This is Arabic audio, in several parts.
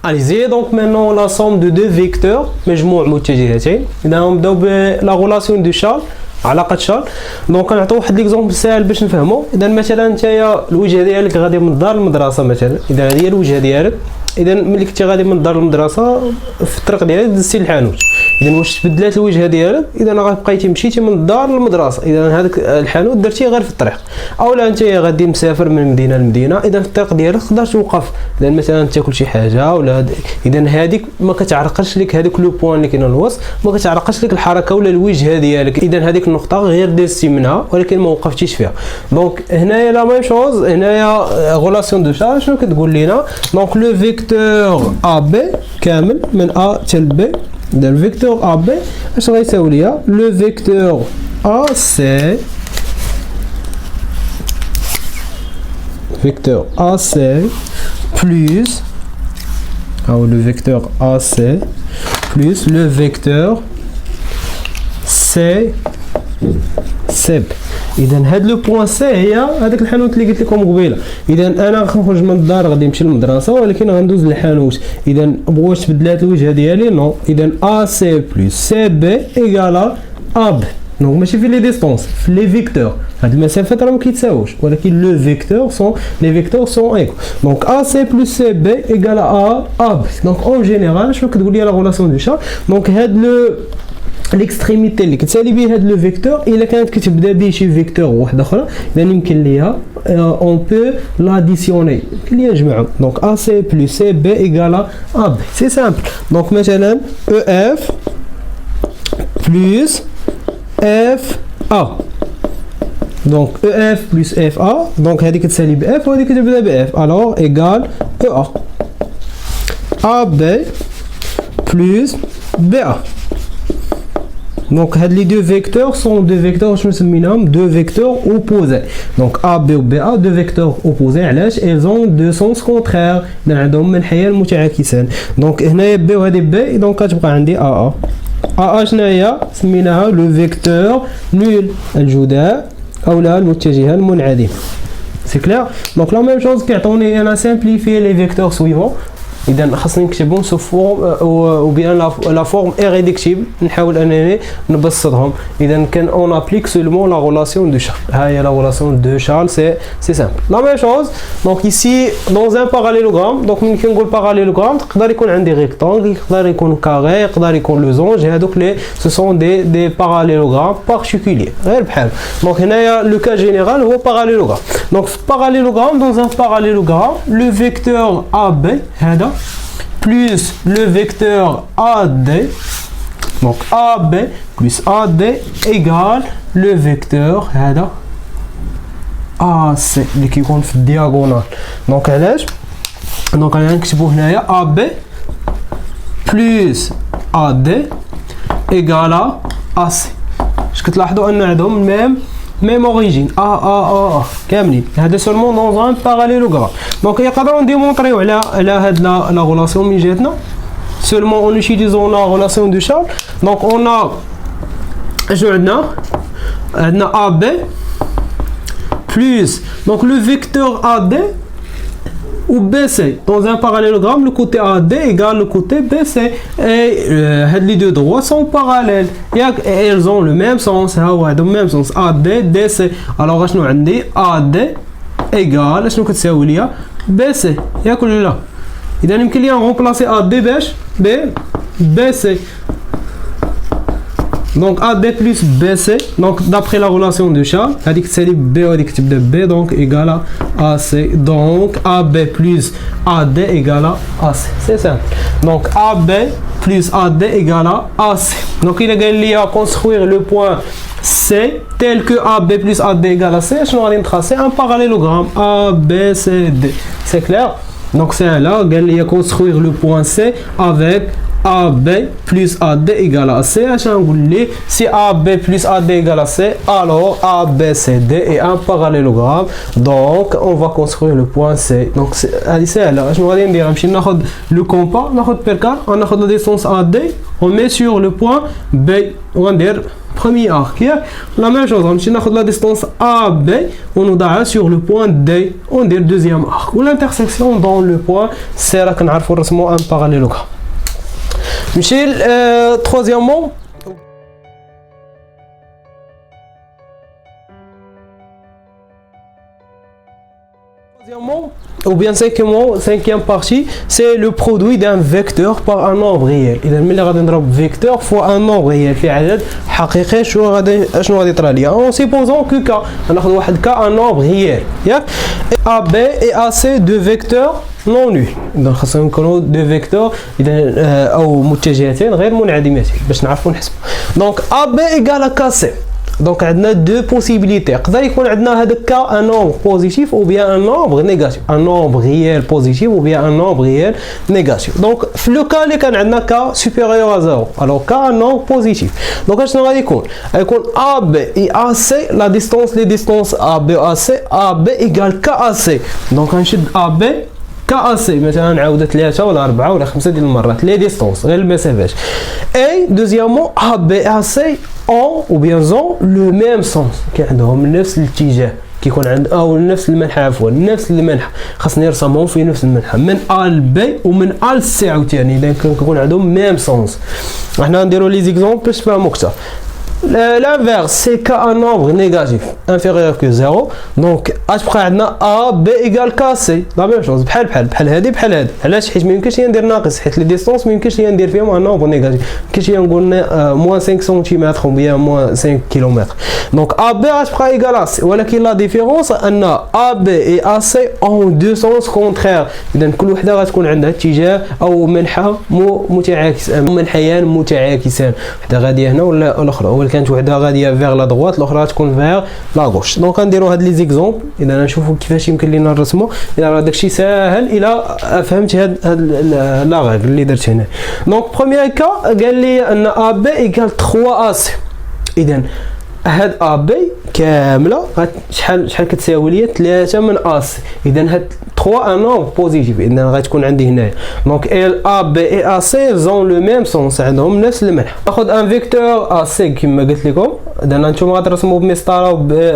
Allez-y, donc maintenant la somme de deux vecteurs مجموع متجهتين. إذا نبداو بلا relation de Charles علاقة شارل. دونك نعطيو واحد ليكزومبل ساهل باش نفهمو. إذا مثلا نتايا الوجهة ديالك غادي من الدار للمدرسة مثلا، إذا هذه هي الوجهة ديالك. إذا ملي كنتي غادي من الدار للمدرسة في الطريق ديالك دزتي للحانوت. إذا واش تبدلات الوجهة ديالك؟ إذا غبقيتي مشيتي من الدار للمدرسة، إذا هذاك الحانوت درتيه غير في الطريق. أولا نتايا غادي مسافر من مدينة لمدينة، إذا في الطريق ديالك تقدر توقف، إذا مثلا تاكل شي حاجة ولا إذا هذيك ما كتعرقلش لك هذاك لو بوان اللي كاين الوسط، ما كتعرقلش لك الحركة ولا الوجهة ديالك، إذا هذيك النقطة غير دازتي منها ولكن ما وقفتيش فيها. دونك هنايا لا ميم شوز، هنايا غولاسيون دو شارج شنو كتقول لينا؟ دونك لو فيكتور ا بي كامل من ا حتى ل بي، إذا الفيكتور ا بي اش غيساوي ليا؟ لو فيكتور ا سي vecteur AC plus le vecteur AC plus le vecteur CB. اذا هاد لو بوين سي هي هذاك الحانوت اللي قلت لكم قبيله. اذا انا غنخرج من الدار غادي نمشي للمدرسه ولكن غندوز للحانوت. اذا بغيت تبدلات الوجهه ديالي نو، اذا AC plus CB ايكالا AB. دونك ماشي في لي ديستونس، في لي فيكتور هاد المسافات راه ما كيتساووش، ولكن لو فيكتور سون لي فيكتور سون ايكو. دونك ا سي بلس سي بي ايكال ا اب. دونك اون جينيرال شنو كتقول لي لا غولاسيون دو شارج؟ دونك هاد لو ليكستريميتي اللي كتسالي به هاد لو فيكتور الا كانت كتبدا به شي فيكتور واحده اخرى، اذا يمكن ليها اون بو لاديسيوني، يمكن ليها نجمعو. دونك ا سي بلس سي بي ايكال ا بي، سي سامبل. دونك مثلا او اف بلس اف ا، دونك او اف بلس اف ا، دونك هذه كتسالي باف وهذه كتبدا باف، الوغ ايكال او ا. ا بي بلس بي ا. دونك هاد لي دو فيكتور سون دو فيكتور شنو سميناهم؟ دو فيكتور اوبوزي. دونك ا بي و بي ا دو فيكتور اوبوزي، علاش؟ ايزون دو سونس كونترير، عندهم منحيان متعاكسان. دونك هنايا بي وهذه بي، دونك كتبقى عندي ا ا. ا شنو هي؟ سميناها لو فيكتور نول، الجداء او لا المتجهه المنعدمه. سي كلير؟ دونك لا ميم شوز كيعطوني انا سامبليفي لي فيكتور سويفون. اذا خاصني نكتبهم سو فورم او بيان لا فورم ايريدكتيبل، نحاول انني نبسطهم. اذا كان اون ابليك سولمون لا غولاسيون دو شارل. ها هي لا غولاسيون دو شارل، سي سامبل. لا ميم شوز دونك ايسي دون ان باراليلوغرام. دونك ملي كنقول باراليلوغرام تقدر يكون عندي ريكتانغل، يقدر يكون كاري، يقدر يكون لوزونج، هادوك لي سو سون دي باراليلوغرام بارتيكولير غير بحال. دونك هنايا لو كا جينيرال هو باراليلوغرام. دونك في باراليلوغرام دون ان باراليلوغرام لو فيكتور ا بي هذا plus le vecteur AD, donc AB plus AD égale le vecteur هذا AC اللي كيكون في الدياغونال. دونك علاش؟ دونك انا نكتبو هنايا AB plus AD égale AC. اش كتلاحظوا ان عندهم ميم اوريجين كاملين. هذا سولمون دون ان باراليلوغرام. دونك يقدروا نديمونطريو على هاد لا غولاسيون من جهتنا سولمون اون يوتيليزون لا غولاسيون دو شارل. دونك اون اشنو عندنا ا بي بلس دونك لو فيكتور ا دي ou BC. Dans un parallélogramme, le côté AD égale le côté BC. Et les deux droits sont parallèles. Et elles ont le même sens. Le même sens. AD, DC. Alors, je vais AD égale, je vais BC. Il y a quoi là? Il y a une remplacer AD BC. Donc AD plus BC, donc d'après la relation de Charles, c'est B de B, donc égale à AC. Donc AB plus AD égale à AC. C'est ça. Donc AB plus AD égale à AC. Donc il est à construire le point C tel que AB plus AD égale à C. Je vais tracer un parallélogramme ABCD. C'est clair? Donc c'est là, il y a construire le point C avec AB plus AD égale à C. Si AB plus AD égale à C, alors ABCD est un parallélogramme. Donc, on va construire le point C. Donc, c'est là. Je vais dire, on va le compas, on va percar, on va la distance AD, on met sur le point B. On va dire premier arc. La même chose, on va la distance AB, on va sur le point D, on va dire deuxième arc. Ou l'intersection dans le point C, on va faire un parallélogramme. Michel, troisièmement, ou bien cinquième partie, c'est le produit d'un vecteur par un nombre réel. إذا ملي غادي نضرب vecteur fois un nombre réel في عدد حقيقي شنو غادي يطرى ليا؟ En supposant que K، غناخذ واحد K un nombre réel، ياك؟ AB et AC deux vecteurs non nuls. إذا خاصهم يكونوا deux vecteurs إذا أو متجهتين غير منعدمتين باش نعرفوا نحسبوا. Donc AB égale à KC. Donc, on a deux possibilités. On a un nombre positif ou bien un nombre négatif. Un nombre réel positif ou bien un nombre réel négatif. Donc, le cas, on a un cas supérieur à 0. Alors, cas un nombre positif. Donc, on va dire AB et AC, la distance, les distances AB et AC, AB égale KAC. Donc, on a AB KAC مثلا نعاود 3 ولا 4 ولا 5 ديال المرات لي ديستونس غير المسافات. Et deuxièmement AB et AC ont ou bien ont le même sens، كاين عندهم نفس الاتجاه، كيكون عند او نفس المنحى، عفوا نفس المنحى، خاصني نرسمهم في نفس المنحى من A ل B ومن A ل C عاوتاني، اذا كيكون عندهم ميم سونس. حنا نديرو لي زيكزومبل باش تفهموا اكثر. L'inverse, c'est qu'un nombre négatif inférieur que 0. Donc, A, B égale KC. La même chose. بحال هادي بحال هادي. علاش؟ حيت ما يمكنش ندير ناقص، حيت لي ديستونس ما يمكنش ندير فيهم ان نومبر نيجاتيف. كاش نقول موان 5 سنتيمتر وبيان موان 5 كيلومتر. دونك AB غتبقى ايكال AC، ولكن لا ديفيرونس ان AB et AC ont deux sens contraires. اذا كل وحده غتكون عندها اتجاه او منحى متعاكس، منحيان متعاكسان، وحده غاديه هنا ولا الاخرى، كانت وحده غاديه فيغ لا دغوات الاخرى تكون فيغ لا غوش. دونك غنديروا هاد لي زيكزومبل اذا نشوفوا كيفاش يمكن لينا نرسموا. اذا راه داكشي ساهل الى فهمت هاد لا غير اللي درت هنا. دونك بروميير كا قال لي ان ا بي ايكال 3 اس. اذا هاد ا بي كامله شحال كتساوي ليا 3 من اس. اذا هاد 3 ان نومبر بوزيتيف، اذا غتكون عندي هنايا. دونك ال ا بي اي ا سي زون لو ميم سونس، عندهم نفس المنحى. ناخذ ان فيكتور ا سي كما قلت لكم. اذا نتوما غترسموا بمسطره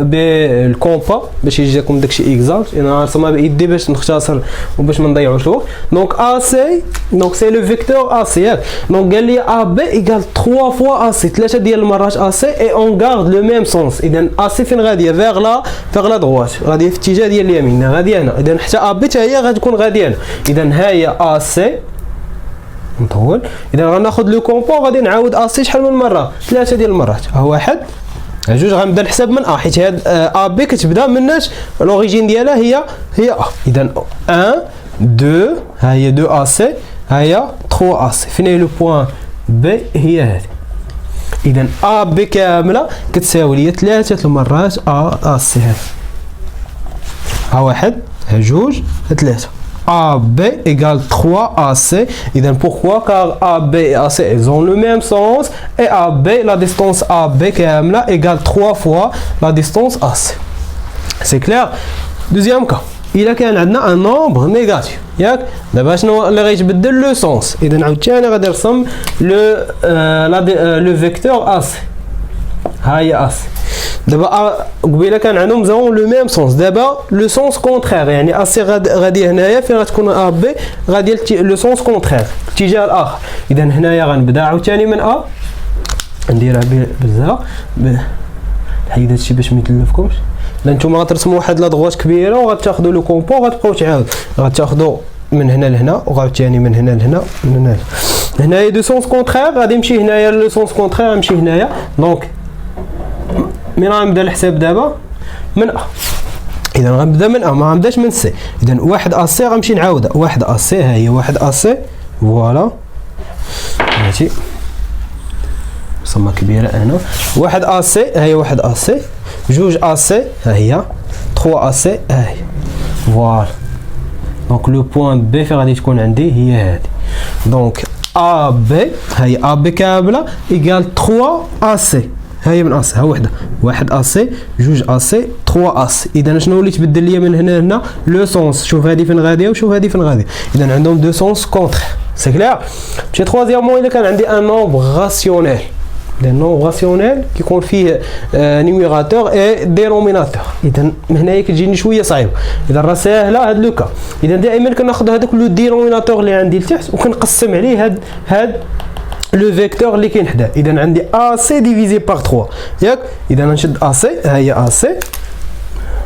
بالكومبا باش يجيكم داكشي اكزاكت. انا غنرسمها بايدي باش نختصر وباش ما نضيعوش الوقت. دونك ا سي، دونك سي لو فيكتور ا سي. دونك قال لي ا بي ايكال 3 فوا ا سي، 3 ديال المرات ا سي اي اون غارد لو ميم سونس. اذا ا سي فين غاديه؟ فيغ لا دغوات، غاديه في الاتجاه ديال اليمين، غاديه هنا. اذا حتى ا بي حتى هي غتكون غاديه هنا. اذا ها هي ا سي نطول. اذا غناخذ لو كومبو غادي نعاود ا سي شحال من مره؟ 3 ديال المرات. ها واحد ها جوج. غنبدا نحسب من ا حيت هاد ا بي كتبدا مناش لوريجين ديالها هي ا. اذا 1 2 ها هي 2 ا سي، ها هي 3 ا سي. فين هي لو بوين بي؟ هي هذه. اذا ا بي كامله كتساوي ليا 3 المرات ا سي. ها واحد ها جوج ها 3. AB égale 3AC. Et pourquoi? Car AB et AC ils ont le même sens. Et AB, la distance AB égale 3 fois la distance AC. C'est clair? Deuxième cas. Il a un nombre négatif. ياك دابا شنو اللي غيتبدل لو سونس؟ اذا عاوتاني غادي نرسم لو فيكتور اس. ها هي اس. دابا قبيله كان عندهم زون لو ميم سونس، دابا لو سونس كونترير، يعني اس غادي هنايا فين غتكون ا بي غادي لو سونس كونترير الاتجاه الاخر. اذا هنايا غنبدا عاوتاني من ا، نديرها بالزا حيد هادشي باش ما يتلفكمش. نتوما غترسموا واحد لا دغوات كبيره وغتاخذوا لو كومبو وغتبقاو تعاودوا، غتاخذوا من هنا لهنا وعاوتاني من هنا لهنا من هنا. هنايا دو سونس كونترير غادي نمشي هنايا لو سونس كونترير نمشي هنايا. دونك من غنبدا الحساب دابا من ا. اذا غنبدا من ا ما غنبداش من سي. اذا واحد ا سي غنمشي نعاودها. واحد ا سي ها هي واحد ا سي فوالا ماشي صمه كبيره هنا. واحد ا سي ها هي واحد ا سي. جوج ا سي ها هي 3 ا سي ها هي فوالا. دونك لو بوين بي فين غادي تكون عندي هي هذه. دونك ا بي هي ا بي كامله ايكال 3 ا سي. هاي من اس ها وحده، واحد ا سي، جوج ا سي، 3 ا سي. اذا شنو اللي تبدل لي من هنا لهنا؟ لو سونس. شوف هذه فين غاديه وشوف هذه فين غاديه. اذا عندهم دو سونس كونتر. سي كلير. مشي تروازيامون الا كان عندي ان نومبر راسيونيل. لان نومبر راسيونيل كيكون فيه نيميراتور اي دينوميناتور. اذا من هنايا كتجيني شويه صعيبه. اذا راه ساهله هاد لوكا. اذا دائما كناخذ هذاك لو دينوميناتور اللي عندي لتحت وكنقسم عليه هاد لو فيكتور اللي كاين حداه. اذا عندي ا سي ديفيزي بار 3 ياك. اذا نشد ا سي، ها هي ا سي،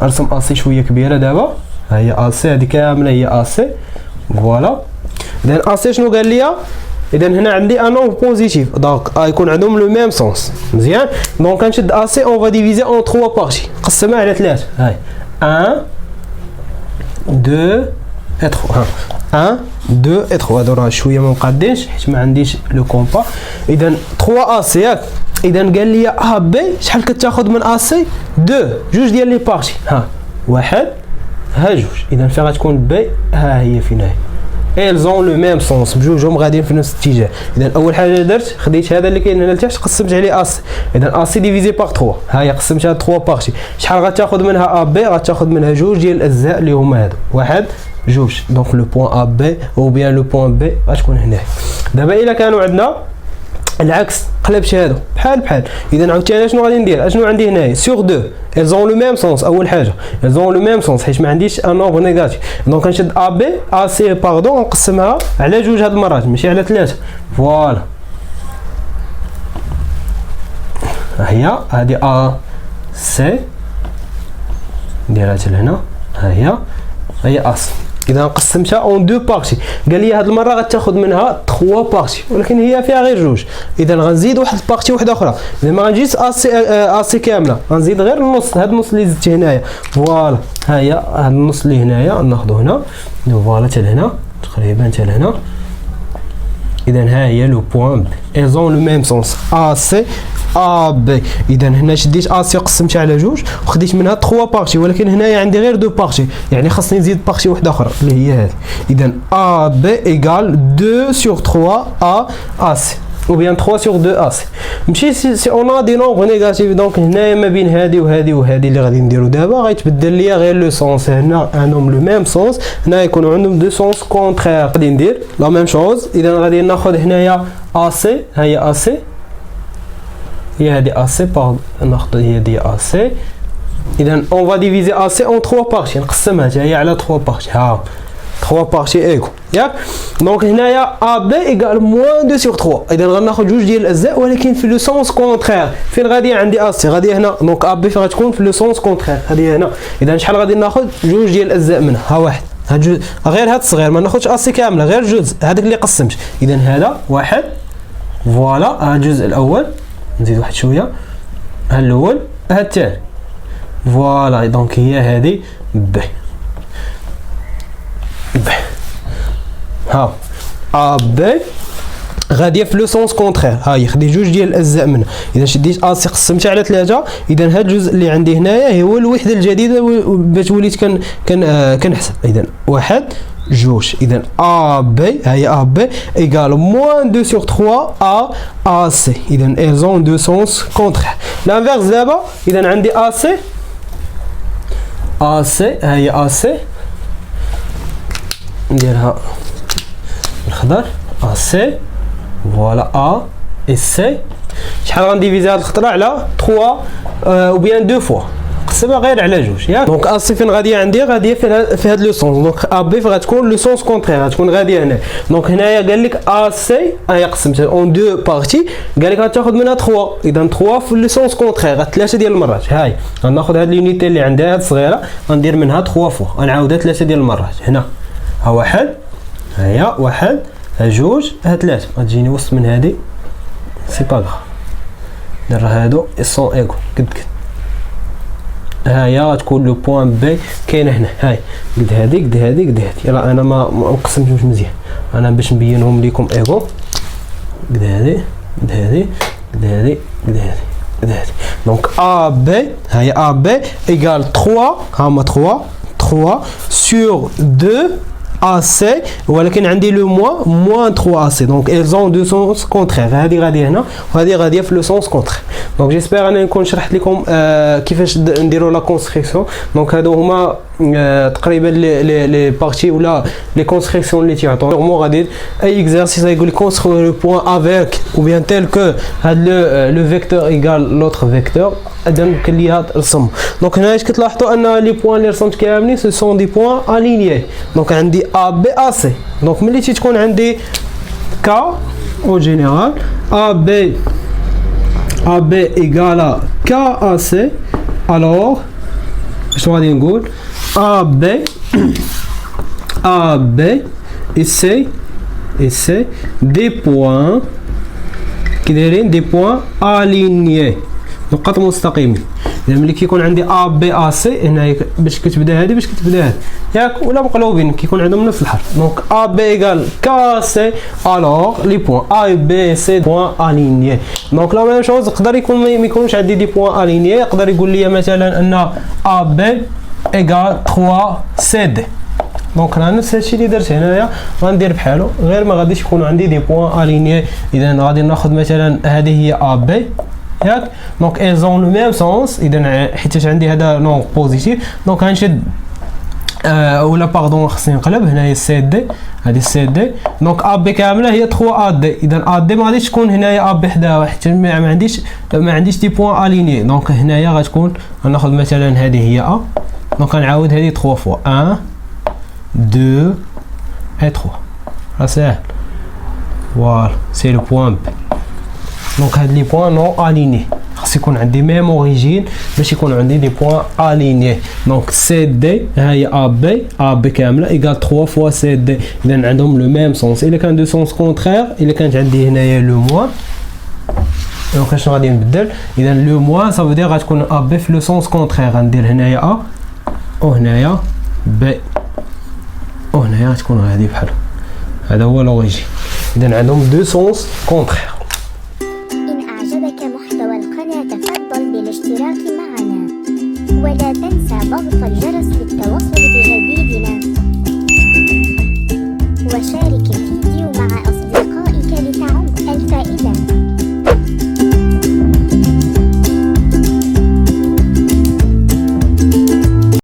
ارسم ا سي شويه كبيره دابا، ها هي ا سي، هذه كامله هي ا سي فوالا. اذا ا سي شنو قال لي؟ اذا هنا عندي ان نومبر بوزيتيف دونك يكون عندهم لو ميم سونس. مزيان. دونك كنشد ا سي اون فا ديفيزي اون 3 بارتي، نقسمها على 3. هاي 1 2 et 3. 1 2 et 3. هادو راه شويه ما مقادينش حيت ما عنديش لو كومبا. اذا 3 ا سي ياك. اذا قال لي ا بي شحال كتاخذ من ا سي؟ 2 جوج ديال لي بارتي. ها واحد ها جوج. اذا فين غتكون بي؟ ها هي فين هي. elles ont le même sens بجوجهم غاديين في نفس الاتجاه. اذا اول حاجه درت خديت هذا اللي كاين هنا لتحت قسمت عليه اس. اذا اس ديفيزي بار 3 ها هي قسمتها 3 بارتي. شحال غتاخذ منها ا بي؟ غتاخذ منها جوج ديال الاجزاء اللي هما هادو، واحد جوج. دونك لو بوين ا بي او بيان لو بوين بي غتكون هنا. دابا الا كانوا عندنا العكس قلبت هادو بحال. اذا عاوتاني شنو غادي ندير؟ اشنو عندي هنايا؟ سور 2 elles ont le même sens. اول حاجه elles ont le même sens حيت ما عنديش ان نومبر نيجاتيف. دونك كنشد ا بي ا سي باردون نقسمها على جوج هاد المرات ماشي على 3. فوالا هي هادي ا سي نديرها حتى لهنا. ها هي اس. اذا قسمتها اون دو بارتي. قال لي هاد المره غتاخذ منها 3 بارتي ولكن هي فيها غير جوج. اذا غنزيد واحد البارتي واحده اخرى. اذا ما غنجيش ا سي كامله، غنزيد غير النص. هاد النص اللي زدت هنايا فوالا ها هي هاد النص اللي هنايا ناخذو هنا فوالا حتى لهنا تقريبا حتى لهنا. اذا ها هي لو بوين بي elles ont le même sens ا سي ا بي. اذا هنا شديت ا سي قسمتها على جوج وخديت منها 3 بارتي ولكن هنايا عندي غير 2 بارتي، يعني خاصني نزيد بارتي واحده اخرى اللي هي هذه. اذا ا بي ايكال 2 sur 3 ا سي ou bien 3 sur 2 ا سي. ماشي سي اون ا دي نومبر نيجاتيف. دونك هنايا ما بين هذه وهذه وهذه اللي غادي نديرو دابا غيتبدل ليا غير لو سونس. هنا عندهم لو ميم سونس، هنا يكونوا عندهم دو سونس كونترير. غادي ندير لا ميم شوز. اذا غادي ناخذ هنايا ا سي، ها هي ا سي، هي هذه ا سي ناخذ هي دي ا سي. اذا اون فا ديفيزي ا سي اون 3 بارتي، نقسمها حتى هي على 3 بارتي. ها 3 بارتي ايكو ياك. دونك هنايا ا بي ايكال موان 2 sur 3. اذا غناخذ جوج ديال الاجزاء ولكن في لو سونس كونترير. فين غادي عندي ا سي؟ غادي هنا. دونك ا بي فين غتكون؟ في لو سونس كونترير، هذه هنا. اذا شحال غادي ناخذ؟ جوج ديال الاجزاء منها. ها واحد هاد جوج غير هاد الصغير، ما ناخذش ا سي كامله غير جزء هذاك اللي قسمت. اذا هذا واحد فوالا ها الجزء الاول، نزيد واحد شويه ها الاول ها الثاني فوالا. دونك هي هذه بي ها ا بي غاديه في لو سونس كونترير. ها هي خدي جوج ديال الاجزاء منها. اذا شديت ا سي قسمتها على 3. اذا هذا الجزء اللي عندي هنايا هو الوحده الجديده باش وليت كنحسب. اذا واحد جوج. اذا ا بي هي ا بي ايكال موان 2 sur 3 ا سي. اذا elles ont deux sens contraires. l'inverse دابا. اذا عندي ا سي هي ا سي نديرها بالخضر ا سي فوالا ا اي سي. شحال غنديفيزي هاد الخطره على 3 او بيان 2 فوا نقسمها غير على جوج ياك. دونك ا سي فين غاديه عندي؟ غاديه في هاد لو سونس. دونك ا بي فين غتكون لو سونس كونترير، غتكون غاديه هنا. دونك هنايا قال لك ا سي هي قسمتها اون 2 بارتي، قال لك غتاخذ منها 3. اذا 3 في لو سونس كونترير 3 ديال المرات. هاي غناخذ هاد لونيتي اللي عندها هاد الصغيره غندير منها 3 فوا، غنعاودها 3 ديال المرات. هنا ها واحد، ها هي واحد، ها جوج، ها 3. غتجيني وسط من هادي سي با غاف. دير هادو سون ايكو قد ها هي غتكون لو بوين بي كاينه هنا. هاي قد هادي قد هادي قد هادي. يلا انا ما قسمتهمش مزيان انا باش نبينهم لكم ايكو. قد هادي قد هادي قد هادي قد هادي قد هادي. دونك ا بي هاي ا بي ايكال 3 هما 3 sur 2 AC ولكن عندي لو moins 3AC. دونك elles ont deux sens contraires. هذه غادي هنا وهذه غاديه في لو سونس كونترير. دونك جيسبر انني نكون شرحت لكم كيفاش نديروا لا كونستركسيون. دونك هادو هما تقريبا لي بارتي ولا لي كونستركسيون اللي تيعطوا نورمال. غادي اي اكزرسيس يقول لي كونستروي لو بوين افيك او بيان تيل كو هاد لو فيكتور ايغال لوتر فيكتور. اذا يمكن لي هاد الرسم. دونك هنا اش كتلاحظوا ان لي بوين اللي رسمت كاملين سو سون دي بوين الينيي. دونك عندي ا بي ا سي. دونك ملي تكون عندي كا او جينيرال ا بي égale à KAC, alors je vais dire AB et C des points qui دايرين des points alignés نقاط مستقيمين. اذا ملي كيكون عندي ا بي ا سي هنا باش كتبدا هذه باش كتبدا هذه ياك ولا مقلوبين كيكون عندهم نفس الحرف. دونك ا بي ايغال كا سي الوغ لي بوين ا بي سي بوين الينيي. دونك لا ميم شوز يقدر يكون ما يكونوش عندي دي بوين الينيي. يقدر يقول لي مثلا ان ا بي ايغال 3 سي دي. دونك راه نفس هادشي اللي درت هنايا غندير بحالو غير ما غاديش يكونوا عندي دي بوين الينيي. اذا غادي ناخذ مثلا هذه هي ا بي ياك. دونك elles ont le même sens. اذا حيت عندي هذا نون بوزيتيف دونك غنشد ولا باردون خصني نقلب هنايا سي دي. هذه سي دي. دونك ا بي كامله هي 3 ا دي. اذا ا دي ما غاديش تكون هنايا ا بي حداها حيت ما عنديش دي بوين اليني. دونك هنايا غتكون غناخذ مثلا هذه هي ا. دونك غنعاود هذه 3 فوا 1 2 et 3. راه ساهل. فوالا سي لو بوين بي. دونك هاد لي بوين نون اليني خاص يكون عندي ميم اوريجين باش يكون عندي دي بوين اليني. دونك سي دي ها هي ا بي كامله ايغال 3 فوا سي دي. اذا عندهم لو ميم سونس. الا كان دو سونس كونترير الا كانت عندي هنايا لو موان دونك شنو غادي نبدل. اذا لو موان سا فو دير غتكون ا بي في لو سونس كونترير. غندير هنايا ا وهنايا بي وهنايا غتكون هذه بحال هذا هو لوريجين. اذا عندهم دو سونس كونترير. محتوى القناة تفضل بالاشتراك معنا ولا تنسى ضغط الجرس للتواصل بجميع